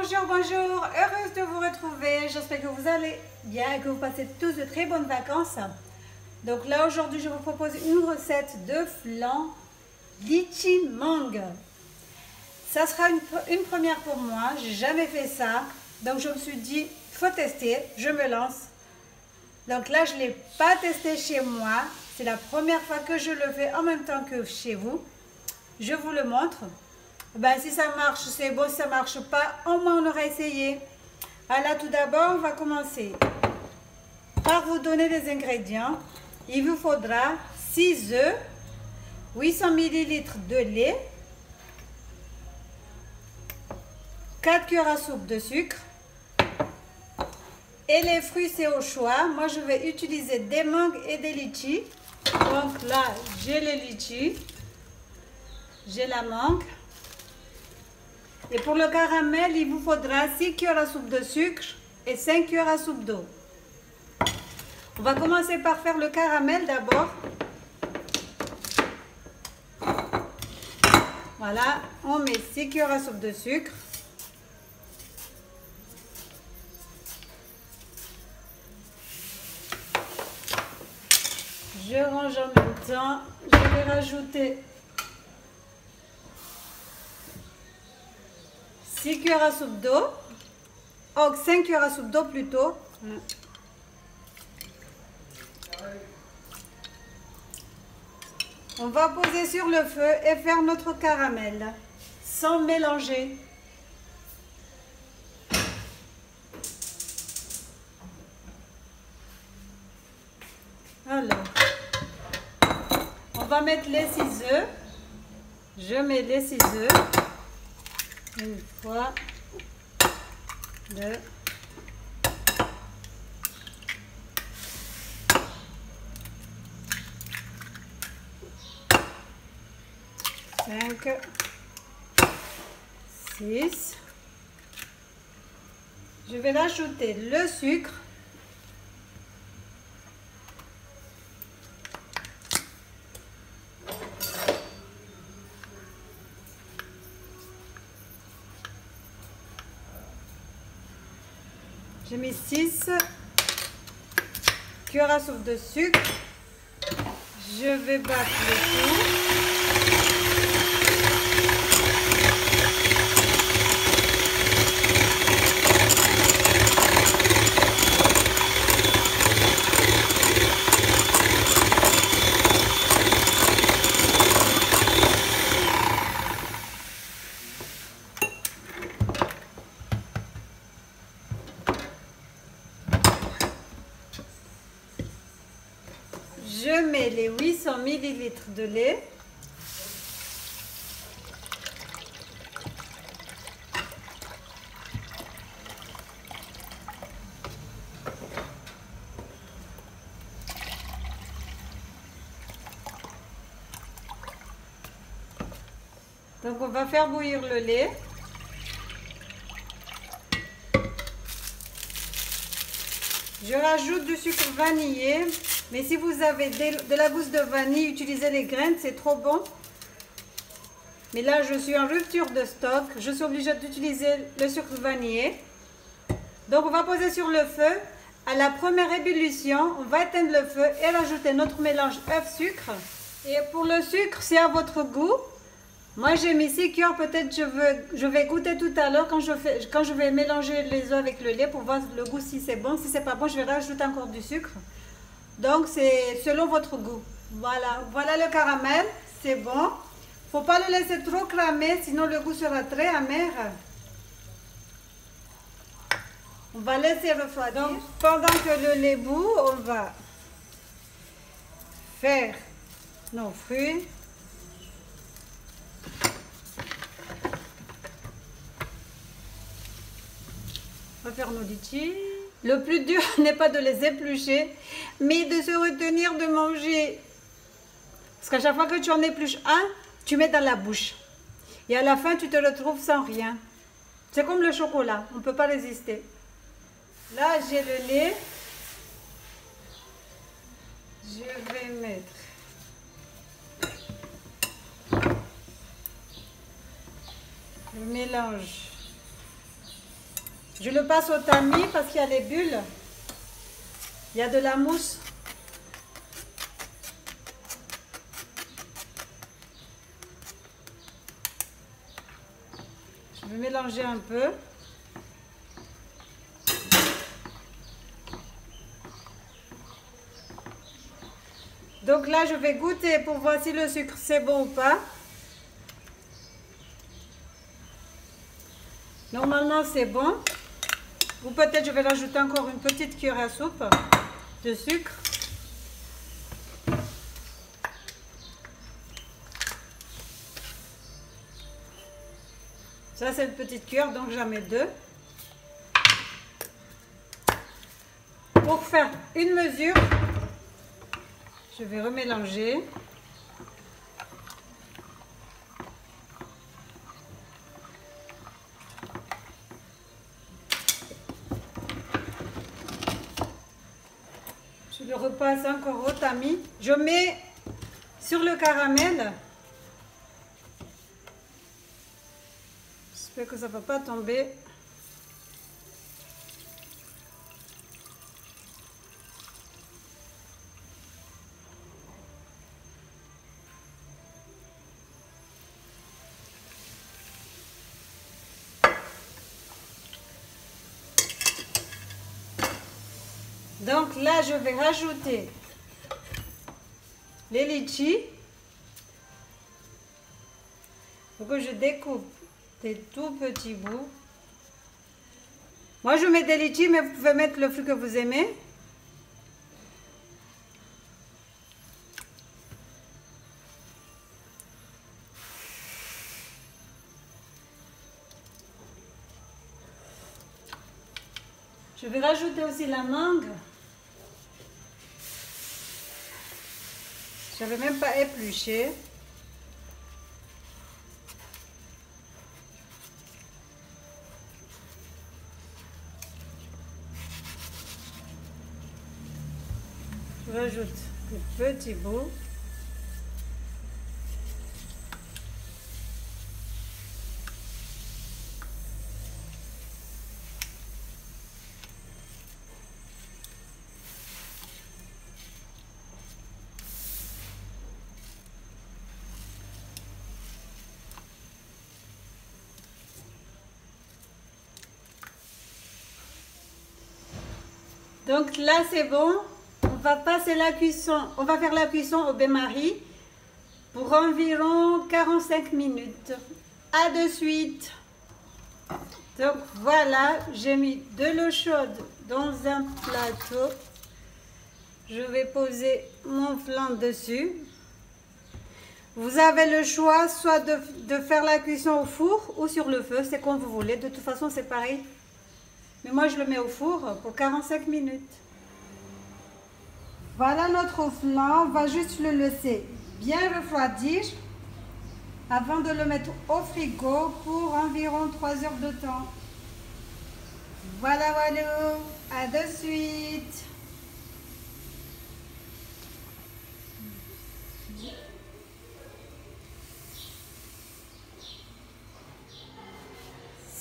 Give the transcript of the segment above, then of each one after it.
Bonjour, bonjour, heureuse de vous retrouver. J'espère que vous allez bien et que vous passez tous de très bonnes vacances. Donc là, aujourd'hui, je vous propose une recette de flan litchi mangue. Ça sera une première pour moi, j'ai jamais fait ça. Donc je me suis dit, faut tester, je me lance. Donc là, je ne l'ai pas testé chez moi. C'est la première fois que je le fais en même temps que chez vous. Je vous le montre. Ben, si ça marche, c'est bon. Si ça ne marche pas, au moins on aura essayé. Alors tout d'abord, on va commencer par vous donner les ingrédients. Il vous faudra 6 œufs, 800 ml de lait, 4 cuillères à soupe de sucre. Et les fruits, c'est au choix. Moi, je vais utiliser des mangues et des litchis. Donc là, j'ai les litchis. J'ai la mangue. Et pour le caramel, il vous faudra 6 cuillères à soupe de sucre et 5 cuillères à soupe d'eau. On va commencer par faire le caramel d'abord. Voilà, on met 6 cuillères à soupe de sucre. Je range en même temps. Je vais rajouter 6 cuillères à soupe d'eau. Oh, 5 cuillères à soupe d'eau plutôt. On va poser sur le feu et faire notre caramel sans mélanger. Alors, on va mettre les 6 œufs. Je mets les 6 œufs. Une fois, 2, 5, 6. Je vais rajouter le sucre. J'ai mis 6 cuillères à soupe de sucre. Je vais battre le tout. Je mets les 800 ml de lait. Donc on va faire bouillir le lait. Je rajoute du sucre vanillé. Mais si vous avez de la gousse de vanille, utilisez les graines, c'est trop bon. Mais là, je suis en rupture de stock. Je suis obligée d'utiliser le sucre vanillé. Donc, on va poser sur le feu. À la première ébullition, on va éteindre le feu et rajouter notre mélange œuf-sucre. Et pour le sucre, c'est à votre goût. Moi, j'ai mis 6 cuillères. Peut-être je vais goûter tout à l'heure quand je vais mélanger les œufs avec le lait pour voir le goût si c'est bon. Si c'est pas bon, je vais rajouter encore du sucre. Donc, c'est selon votre goût. Voilà, voilà le caramel, c'est bon. Faut pas le laisser trop cramer, sinon le goût sera très amer. On va laisser refroidir. Donc, pendant que le lait bout, on va faire nos fruits. On va faire nos litchis. Le plus dur n'est pas de les éplucher, mais de se retenir de manger. Parce qu'à chaque fois que tu en épluches un, tu mets dans la bouche. Et à la fin, tu te retrouves sans rien. C'est comme le chocolat, on ne peut pas résister. Là, j'ai le lait. Je vais mettre le mélange Je le passe au tamis parce qu'il y a les bulles. Il y a de la mousse. Je vais mélanger un peu. Donc là, je vais goûter pour voir si le sucre c'est bon ou pas. Normalement, c'est bon. Ou peut-être je vais rajouter encore une petite cuillère à soupe de sucre. Ça, c'est une petite cuillère, donc j'en mets 2. Pour faire une mesure, je vais remélanger. Je le repasse encore au tamis. Je mets sur le caramel. J'espère que ça ne va pas tomber. Donc là, je vais rajouter les litchis. Il faut que je découpe des tout petits bouts. Moi, je mets des litchis, mais vous pouvez mettre le fruit que vous aimez. Je vais rajouter aussi la mangue. Je n'avais même pas épluché. Je rajoute des petits bouts. Donc là, c'est bon. On va passer la cuisson. On va faire la cuisson au bain-marie pour environ 45 minutes. À de suite. Donc voilà, j'ai mis de l'eau chaude dans un plateau. Je vais poser mon flan dessus. Vous avez le choix soit de faire la cuisson au four ou sur le feu, c'est comme vous voulez. De toute façon, c'est pareil. Mais moi, je le mets au four pour 45 minutes. Voilà notre flan. On va juste le laisser bien refroidir avant de le mettre au frigo pour environ 3 heures de temps. Voilà, voilà. À de suite.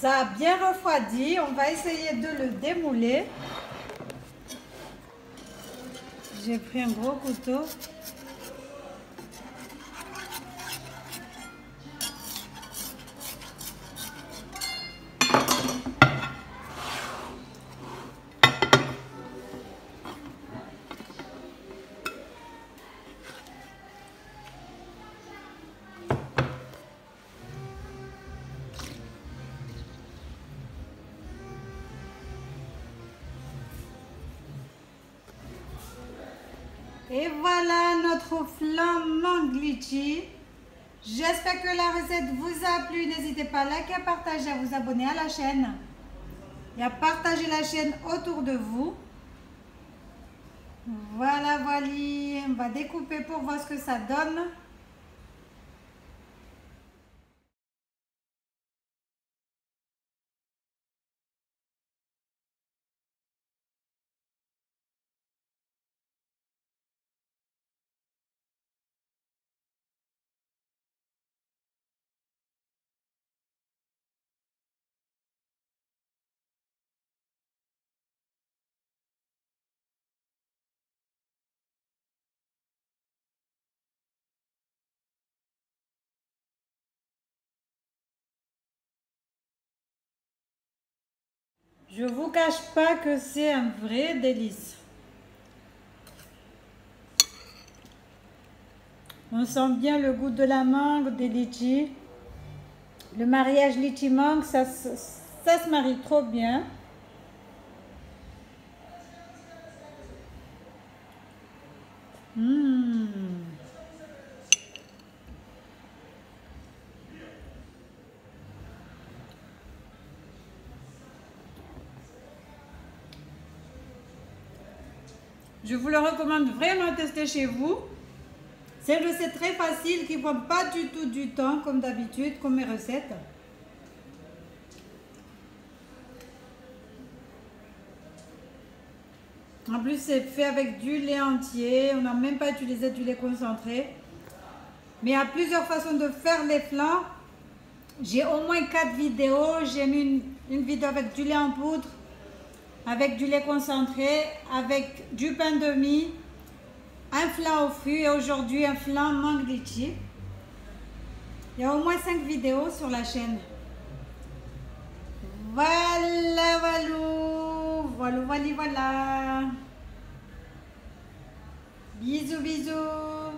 Ça a bien refroidi. On va essayer de le démouler. J'ai pris un gros couteau. Et voilà notre flan mangue litchi. J'espère que la recette vous a plu. N'hésitez pas à liker, à partager, à vous abonner à la chaîne et à partager la chaîne autour de vous. Voilà, voilà. On va découper pour voir ce que ça donne. Je vous cache pas que c'est un vrai délice. On sent bien le goût de la mangue, des litchis. Le mariage litchi-mangue, ça se marie trop bien. Je vous le recommande vraiment à tester chez vous. C'est une recette très facile qui ne prend pas du tout du temps comme d'habitude, comme mes recettes. En plus, c'est fait avec du lait entier. On n'a même pas utilisé du lait concentré. Mais il y a plusieurs façons de faire les flans. J'ai au moins 4 vidéos. J'ai mis une vidéo avec du lait en poudre, avec du lait concentré, avec du pain de mie, un flan au fruits et aujourd'hui un flan mangue litchi. Il y a au moins 5 vidéos sur la chaîne. Voilà, voilà, voilà, voilà. Bisous, bisous.